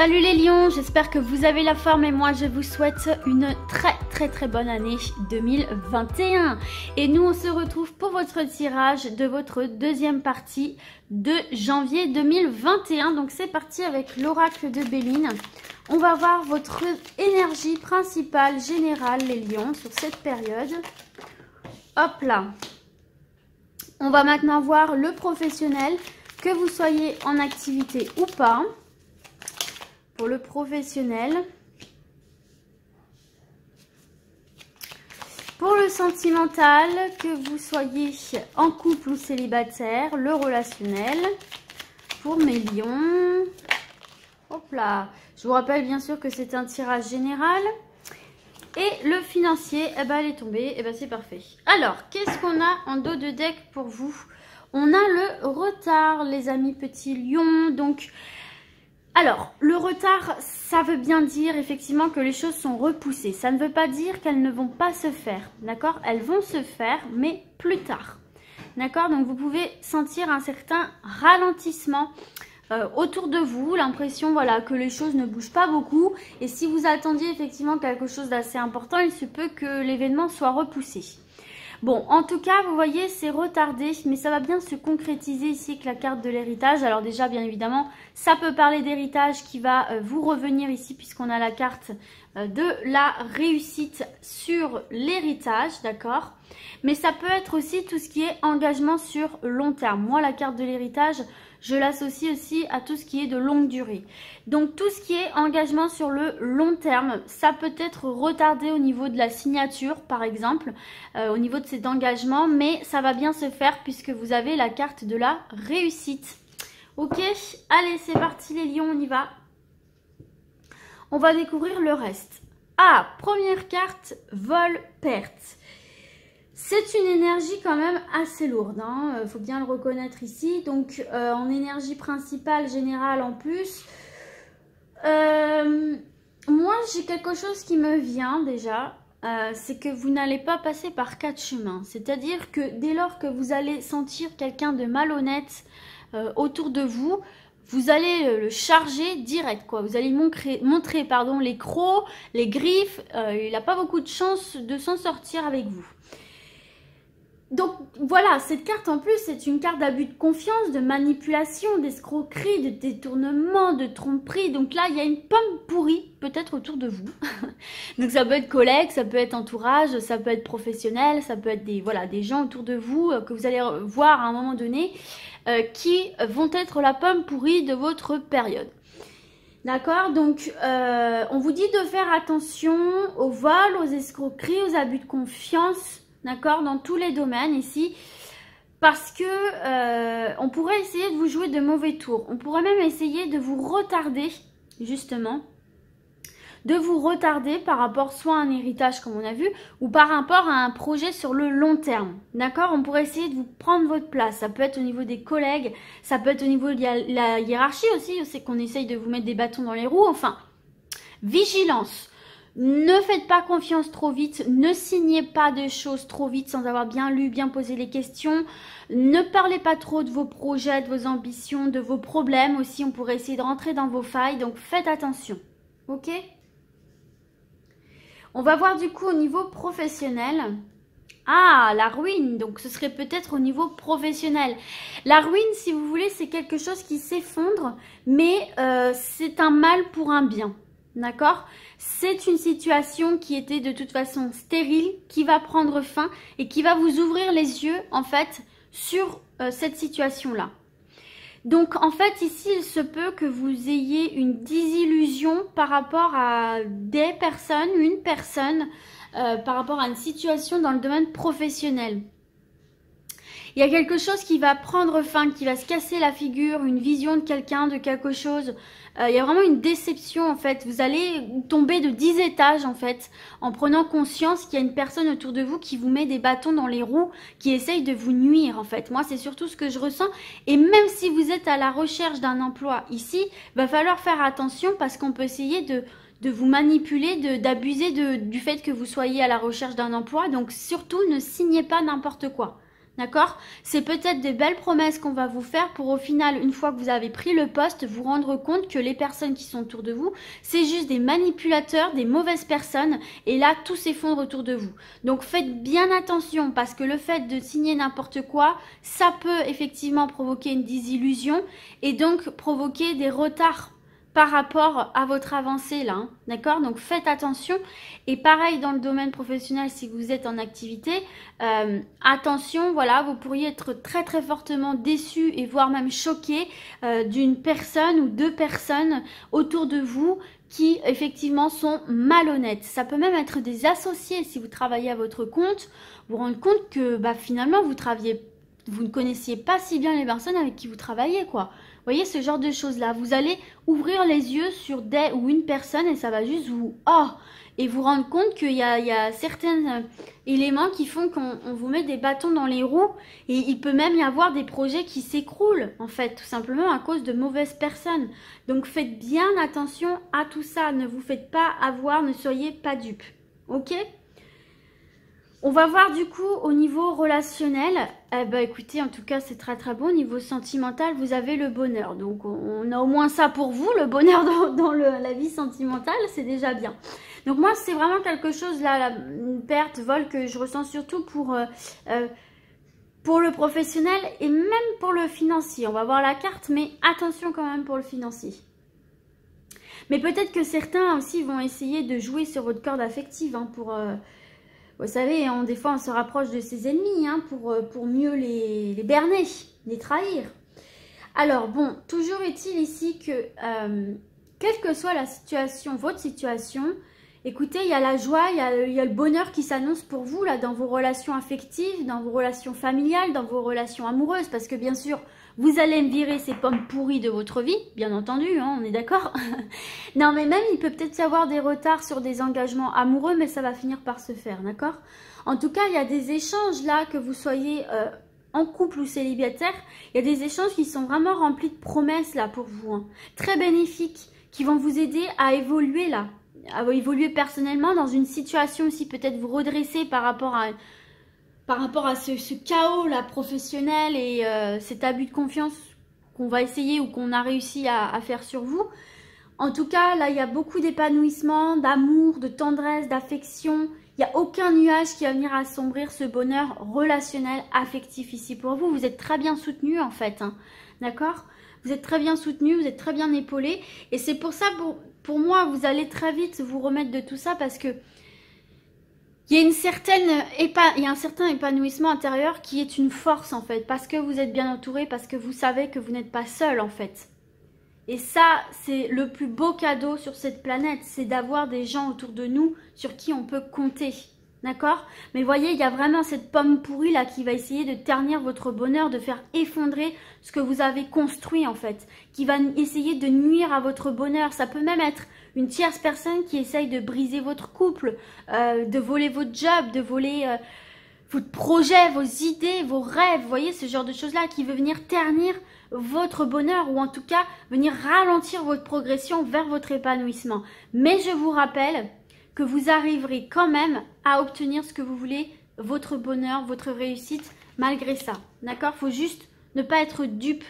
Salut les lions, j'espère que vous avez la forme et moi je vous souhaite une très bonne année 2021. Et nous on se retrouve pour votre tirage de votre deuxième partie de janvier 2021. Donc c'est parti avec l'oracle de Béline. On va voir votre énergie principale générale les lions sur cette période. Hop là. On va maintenant voir le professionnel, que vous soyez en activité ou pas. Pour le professionnel. Pour le sentimental, que vous soyez en couple ou célibataire, le relationnel. Pour mes lions. Hop là. Je vous rappelle bien sûr que c'est un tirage général. Et le financier, eh ben, elle est tombée. Eh ben, c'est parfait. Alors, qu'est-ce qu'on a en dos de deck pour vous? On a le retard, les amis petits lions. Donc, alors, le retard, ça veut bien dire effectivement que les choses sont repoussées. Ça ne veut pas dire qu'elles ne vont pas se faire, d'accord? Elles vont se faire, mais plus tard, d'accord? Donc, vous pouvez sentir un certain ralentissement autour de vous, l'impression voilà, que les choses ne bougent pas beaucoup. Et si vous attendiez effectivement quelque chose d'assez important, il se peut que l'événement soit repoussé. Bon, en tout cas, vous voyez, c'est retardé, mais ça va bien se concrétiser ici avec la carte de l'héritage. Alors déjà, bien évidemment, ça peut parler d'héritage qui va vous revenir ici puisqu'on a la carte de la réussite sur l'héritage, d'accord? Mais ça peut être aussi tout ce qui est engagement sur long terme. Moi, la carte de l'héritage, je l'associe aussi à tout ce qui est de longue durée. Donc, tout ce qui est engagement sur le long terme, ça peut être retardé au niveau de la signature, par exemple, au niveau de cet engagement, mais ça va bien se faire puisque vous avez la carte de la réussite. Ok, allez, c'est parti les lions, on y va. On va découvrir le reste. Ah, première carte, vol-perte. C'est une énergie quand même assez lourde, hein. Faut bien le reconnaître ici. Donc, en énergie principale, générale en plus. Moi, j'ai quelque chose qui me vient déjà. C'est que vous n'allez pas passer par 4 chemins. C'est-à-dire que dès lors que vous allez sentir quelqu'un de malhonnête autour de vous, vous allez le charger direct, quoi. Vous allez montrer pardon, les crocs, les griffes. Il n'a pas beaucoup de chance de s'en sortir avec vous. Donc voilà, cette carte en plus, c'est une carte d'abus de confiance, de manipulation, d'escroquerie, de détournement, de tromperie. Donc là, il y a une pomme pourrie peut-être autour de vous. Donc ça peut être collègue, ça peut être entourage, ça peut être professionnel, ça peut être des gens autour de vous que vous allez voir à un moment donné qui vont être la pomme pourrie de votre période. D'accord, donc on vous dit de faire attention aux vols, aux escroqueries, aux abus de confiance. D'accord, dans tous les domaines ici, parce que on pourrait essayer de vous jouer de mauvais tours. On pourrait même essayer de vous retarder, justement, de vous retarder par rapport soit à un héritage comme on a vu, ou par rapport à un projet sur le long terme. D'accord, on pourrait essayer de vous prendre votre place. Ça peut être au niveau des collègues, ça peut être au niveau de la hiérarchie aussi. C'est qu'on essaye de vous mettre des bâtons dans les roues. Enfin, vigilance. Ne faites pas confiance trop vite, ne signez pas de choses trop vite sans avoir bien lu, bien posé les questions. Ne parlez pas trop de vos projets, de vos ambitions, de vos problèmes aussi. On pourrait essayer de rentrer dans vos failles, donc faites attention. Ok? On va voir du coup au niveau professionnel. Ah, la ruine, donc ce serait peut-être au niveau professionnel. La ruine, si vous voulez, c'est quelque chose qui s'effondre, mais c'est un mal pour un bien. D'accord? C'est une situation qui était de toute façon stérile, qui va prendre fin et qui va vous ouvrir les yeux en fait sur cette situation-là. Donc en fait ici il se peut que vous ayez une désillusion par rapport à des personnes, une personne, par rapport à une situation dans le domaine professionnel. Il y a quelque chose qui va prendre fin, qui va se casser la figure, une vision de quelqu'un, de quelque chose. Il y a vraiment une déception en fait. Vous allez tomber de 10 étages en fait, en prenant conscience qu'il y a une personne autour de vous qui vous met des bâtons dans les roues, qui essaye de vous nuire en fait. Moi, c'est surtout ce que je ressens. Et même si vous êtes à la recherche d'un emploi ici, il va falloir faire attention parce qu'on peut essayer de vous manipuler, d'abuser du fait que vous soyez à la recherche d'un emploi. Donc surtout, ne signez pas n'importe quoi. D'accord? C'est peut-être de belles promesses qu'on va vous faire pour au final, une fois que vous avez pris le poste, vous rendre compte que les personnes qui sont autour de vous, c'est juste des manipulateurs, des mauvaises personnes et là, tout s'effondre autour de vous. Donc faites bien attention parce que le fait de signer n'importe quoi, ça peut effectivement provoquer une désillusion et donc provoquer des retards par rapport à votre avancée là, hein, d'accord? Donc faites attention. Et pareil dans le domaine professionnel, si vous êtes en activité, attention, voilà, vous pourriez être très très fortement déçu et voire même choqué d'une personne ou deux personnes autour de vous qui effectivement sont malhonnêtes. Ça peut même être des associés si vous travaillez à votre compte, vous vous rendez compte que bah, finalement vous ne connaissiez pas si bien les personnes avec qui vous travaillez, quoi. Vous voyez ce genre de choses-là. Vous allez ouvrir les yeux sur des ou une personne et ça va juste vous... Oh, et vous rendre compte qu'il y a certains éléments qui font qu'on vous met des bâtons dans les roues. Et il peut même y avoir des projets qui s'écroulent, en fait, tout simplement à cause de mauvaises personnes. Donc faites bien attention à tout ça. Ne vous faites pas avoir, ne soyez pas dupes. Ok ? On va voir du coup au niveau relationnel. Eh ben, écoutez, en tout cas, c'est très très bon. Au niveau sentimental, vous avez le bonheur. Donc, on a au moins ça pour vous, le bonheur dans la vie sentimentale, c'est déjà bien. Donc, moi, c'est vraiment quelque chose, là, une perte, vol que je ressens surtout pour le professionnel et même pour le financier. On va voir la carte, mais attention quand même pour le financier. Mais peut-être que certains aussi vont essayer de jouer sur votre corde affective hein, pour... Vous savez, des fois, on se rapproche de ses ennemis hein, pour mieux les berner, les trahir. Alors, bon, toujours est-il ici que, quelle que soit la situation, votre situation, écoutez, il y a la joie, il y a le bonheur qui s'annonce pour vous, là, dans vos relations affectives, dans vos relations familiales, dans vos relations amoureuses, parce que, bien sûr, vous allez me virer ces pommes pourries de votre vie, bien entendu, hein, on est d'accord. Non, mais même, il peut peut-être y avoir des retards sur des engagements amoureux, mais ça va finir par se faire, d'accord? En tout cas, il y a des échanges là, que vous soyez en couple ou célibataire, il y a des échanges qui sont vraiment remplis de promesses là pour vous, hein, très bénéfiques, qui vont vous aider à évoluer là, à évoluer personnellement dans une situation aussi, peut-être vous redresser par rapport à ce chaos là professionnel et cet abus de confiance qu'on va essayer ou qu'on a réussi à faire sur vous. En tout cas, là, il y a beaucoup d'épanouissement, d'amour, de tendresse, d'affection. Il n'y a aucun nuage qui va venir assombrir ce bonheur relationnel, affectif ici pour vous. Vous êtes très bien soutenu en fait, hein, d'accord? Vous êtes très bien soutenu, vous êtes très bien épaulé. Et c'est pour ça, pour moi, vous allez très vite vous remettre de tout ça parce que il y a un certain épanouissement intérieur qui est une force en fait, parce que vous êtes bien entouré, parce que vous savez que vous n'êtes pas seul en fait. Et ça, c'est le plus beau cadeau sur cette planète, c'est d'avoir des gens autour de nous sur qui on peut compter. D'accord? Mais voyez, il y a vraiment cette pomme pourrie là qui va essayer de ternir votre bonheur, de faire effondrer ce que vous avez construit en fait, qui va essayer de nuire à votre bonheur. Ça peut même être une tierce personne qui essaye de briser votre couple, de voler votre job, de voler votre projet, vos idées, vos rêves. Vous voyez, ce genre de choses-là qui veut venir ternir votre bonheur ou en tout cas venir ralentir votre progression vers votre épanouissement. Mais je vous rappelle que vous arriverez quand même à obtenir ce que vous voulez, votre bonheur, votre réussite, malgré ça. D'accord? Il faut juste ne pas être dupe.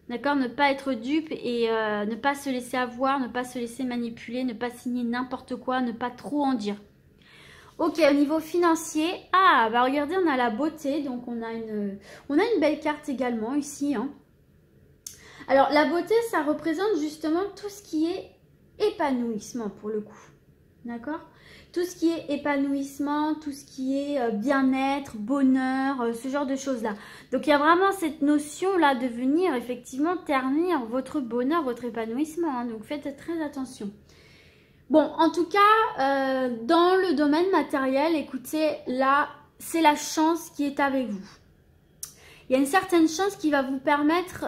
D'accord? Ne pas être dupe et ne pas se laisser avoir, ne pas se laisser manipuler, ne pas signer n'importe quoi, ne pas trop en dire. Ok, au niveau financier, ah, bah regardez, on a la beauté, donc on a une belle carte également ici. Hein. Alors, la beauté, ça représente justement tout ce qui est épanouissement pour le coup. D'accord? Tout ce qui est épanouissement, tout ce qui est bien-être, bonheur, ce genre de choses-là. Donc, il y a vraiment cette notion-là de venir effectivement ternir votre bonheur, votre épanouissement. Hein, donc, faites très attention. Bon, en tout cas, dans le domaine matériel, écoutez, là, c'est la chance qui est avec vous. Il y a une certaine chance qui va vous permettre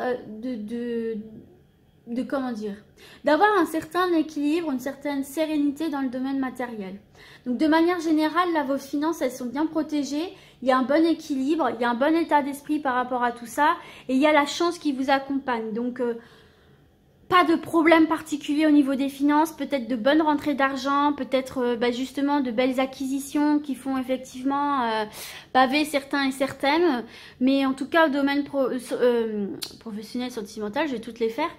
comment dire, d'avoir un certain équilibre, une certaine sérénité dans le domaine matériel. Donc de manière générale, là, vos finances, elles sont bien protégées, il y a un bon équilibre, il y a un bon état d'esprit par rapport à tout ça, et il y a la chance qui vous accompagne. Donc pas de problème particulier au niveau des finances, peut-être de bonnes rentrées d'argent, peut-être justement de belles acquisitions qui font effectivement baver certains et certaines. Mais en tout cas, au domaine professionnel, sentimental, je vais toutes les faire.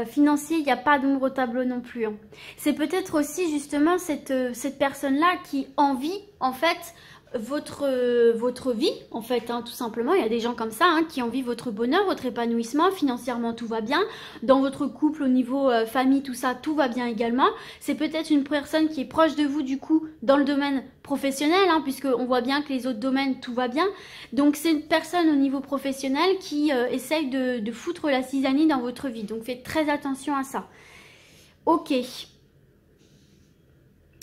Financier, il n'y a pas d'ombre au tableau non plus. Hein. C'est peut-être aussi justement cette personne-là qui envie en fait votre vie en fait, hein, tout simplement. Il y a des gens comme ça hein, qui envient votre bonheur, votre épanouissement, financièrement tout va bien, dans votre couple au niveau famille, tout ça, tout va bien également. C'est peut-être une personne qui est proche de vous du coup dans le domaine professionnel, hein, puisque on voit bien que les autres domaines tout va bien. Donc c'est une personne au niveau professionnel qui essaye de foutre la zizanie dans votre vie, donc faites très attention à ça. Ok,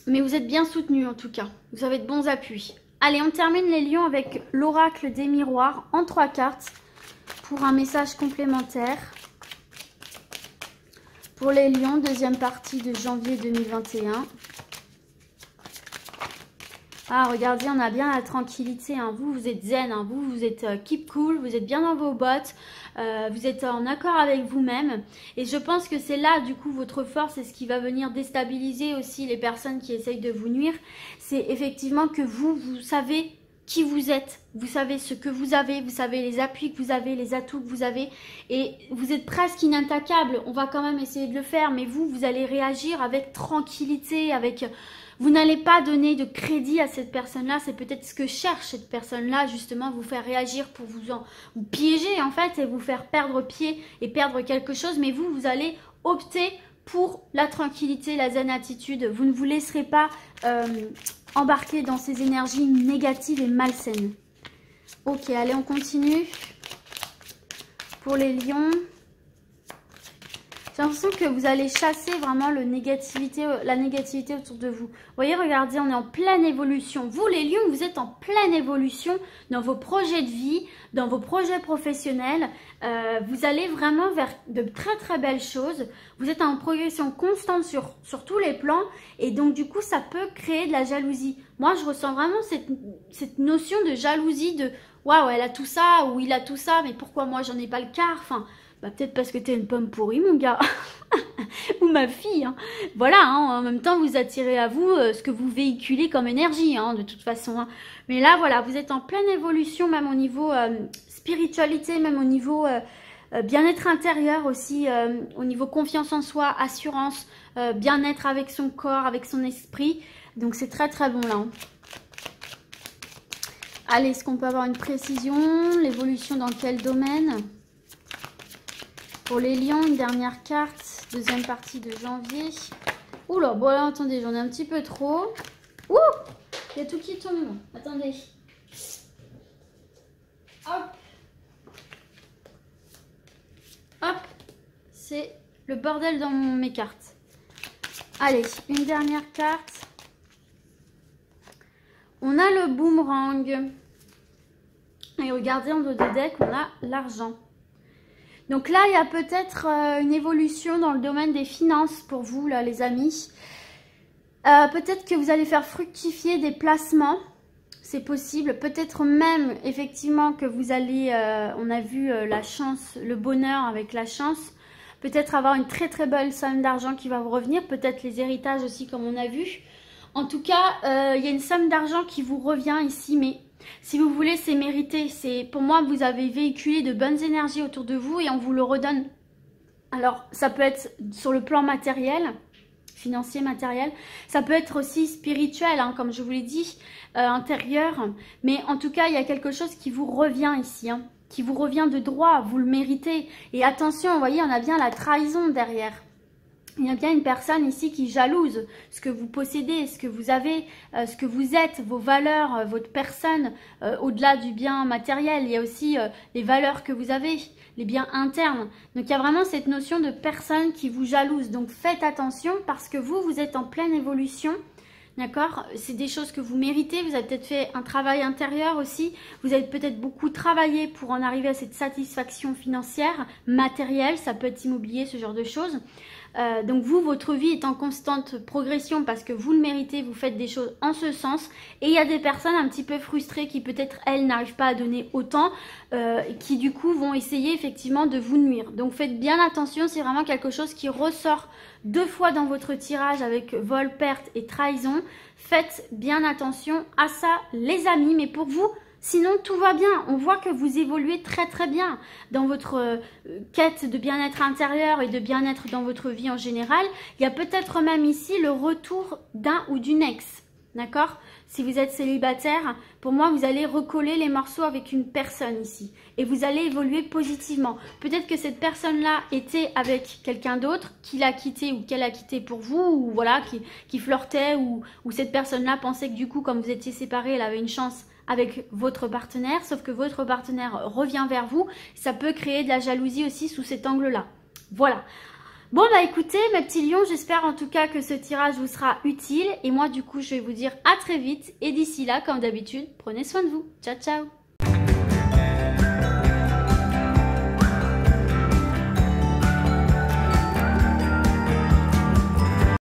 mais vous êtes bien soutenu en tout cas, vous avez de bons appuis. Allez, on termine les lions avec l'oracle des miroirs en 3 cartes pour un message complémentaire. Pour les lions, deuxième partie de janvier 2021. Ah, regardez, on a bien la tranquillité. Hein. Vous êtes zen, hein. Vous êtes keep cool, vous êtes bien dans vos bottes, vous êtes en accord avec vous-même. Et je pense que c'est là, du coup, votre force et ce qui va venir déstabiliser aussi les personnes qui essayent de vous nuire. C'est effectivement que vous savez qui vous êtes, vous savez ce que vous savez les appuis que vous avez, les atouts que vous avez. Et vous êtes presque inattaquable. On va quand même essayer de le faire, mais vous allez réagir avec tranquillité, avec... Vous n'allez pas donner de crédit à cette personne-là. C'est peut-être ce que cherche cette personne-là, justement, vous faire réagir pour vous piéger, en fait, et vous faire perdre pied et perdre quelque chose. Mais vous allez opter pour la tranquillité, la zen attitude. Vous ne vous laisserez pas embarquer dans ces énergies négatives et malsaines. Ok, allez, on continue. Pour les lions... J'ai l'impression que vous allez chasser vraiment la négativité autour de vous. Vous voyez, regardez, on est en pleine évolution. Vous, les lions, vous êtes en pleine évolution dans vos projets de vie, dans vos projets professionnels. Vous allez vraiment vers de très très belles choses. Vous êtes en progression constante sur tous les plans. Et donc, du coup, ça peut créer de la jalousie. Moi, je ressens vraiment cette notion de jalousie de « Waouh, elle a tout ça » ou « Il a tout ça, mais pourquoi moi, j'en ai pas le quart ?» Enfin... Bah, peut-être parce que t'es une pomme pourrie, mon gars. Ou ma fille. Hein. Voilà, hein, en même temps, vous attirez à vous ce que vous véhiculez comme énergie, hein, de toute façon. Hein. Mais là, voilà, vous êtes en pleine évolution, même au niveau spiritualité, même au niveau bien-être intérieur aussi, au niveau confiance en soi, assurance, bien-être avec son corps, avec son esprit. Donc, c'est très, très bon, là. Hein. Allez, est-ce qu'on peut avoir une précision? L'évolution dans quel domaine? Pour les lions, une dernière carte, deuxième partie de janvier. Oula, bon là, attendez, j'en ai un petit peu trop. Ouh, il y a tout qui tombe. Attendez. Hop. Hop. C'est le bordel dans mes cartes. Allez, une dernière carte. On a le boomerang. Et regardez, en dos de deck, on a l'argent. Donc là, il y a peut-être une évolution dans le domaine des finances pour vous, là, les amis. Peut-être que vous allez faire fructifier des placements. C'est possible. Peut-être même, effectivement, que vous allez... on a vu la chance, le bonheur avec la chance. Peut-être avoir une très très belle somme d'argent qui va vous revenir. Peut-être les héritages aussi, comme on a vu. En tout cas, il y a une somme d'argent qui vous revient ici, mais... Si vous voulez, c'est mérité. Pour moi, vous avez véhiculé de bonnes énergies autour de vous et on vous le redonne. Alors, ça peut être sur le plan matériel, financier, matériel. Ça peut être aussi spirituel, hein, comme je vous l'ai dit, intérieur. Mais en tout cas, il y a quelque chose qui vous revient ici, hein, qui vous revient de droit. Vous le méritez. Et attention, vous voyez, on a bien la trahison derrière. Il y a bien une personne ici qui jalouse ce que vous possédez, ce que vous avez, ce que vous êtes, vos valeurs, votre personne, au-delà du bien matériel. Il y a aussi les valeurs que vous avez, les biens internes. Donc il y a vraiment cette notion de personne qui vous jalouse. Donc faites attention parce que vous êtes en pleine évolution. D'accord? C'est des choses que vous méritez. Vous avez peut-être fait un travail intérieur aussi. Vous avez peut-être beaucoup travaillé pour en arriver à cette satisfaction financière, matérielle. Ça peut être immobilier, ce genre de choses. Donc vous, votre vie est en constante progression parce que vous le méritez, vous faites des choses en ce sens. Et il y a des personnes un petit peu frustrées qui peut-être elles n'arrivent pas à donner autant, qui du coup vont essayer effectivement de vous nuire. Donc faites bien attention, c'est vraiment quelque chose qui ressort 2 fois dans votre tirage avec vol, perte et trahison. Faites bien attention à ça les amis, mais pour vous, sinon tout va bien. On voit que vous évoluez très bien dans votre quête de bien-être intérieur et de bien-être dans votre vie en général. Il y a peut-être même ici le retour d'un ou d'une ex. D'accord? Si vous êtes célibataire, pour moi, vous allez recoller les morceaux avec une personne ici. Et vous allez évoluer positivement. Peut-être que cette personne-là était avec quelqu'un d'autre, qui l'a quitté ou qu'elle a quitté pour vous, ou voilà, qui flirtait, ou cette personne-là pensait que du coup, comme vous étiez séparés, elle avait une chance avec votre partenaire, sauf que votre partenaire revient vers vous. Ça peut créer de la jalousie aussi sous cet angle-là. Voilà. Bon bah écoutez mes petits lions, j'espère en tout cas que ce tirage vous sera utile. Et moi du coup je vais vous dire à très vite. Et d'ici là, comme d'habitude, prenez soin de vous. Ciao ciao.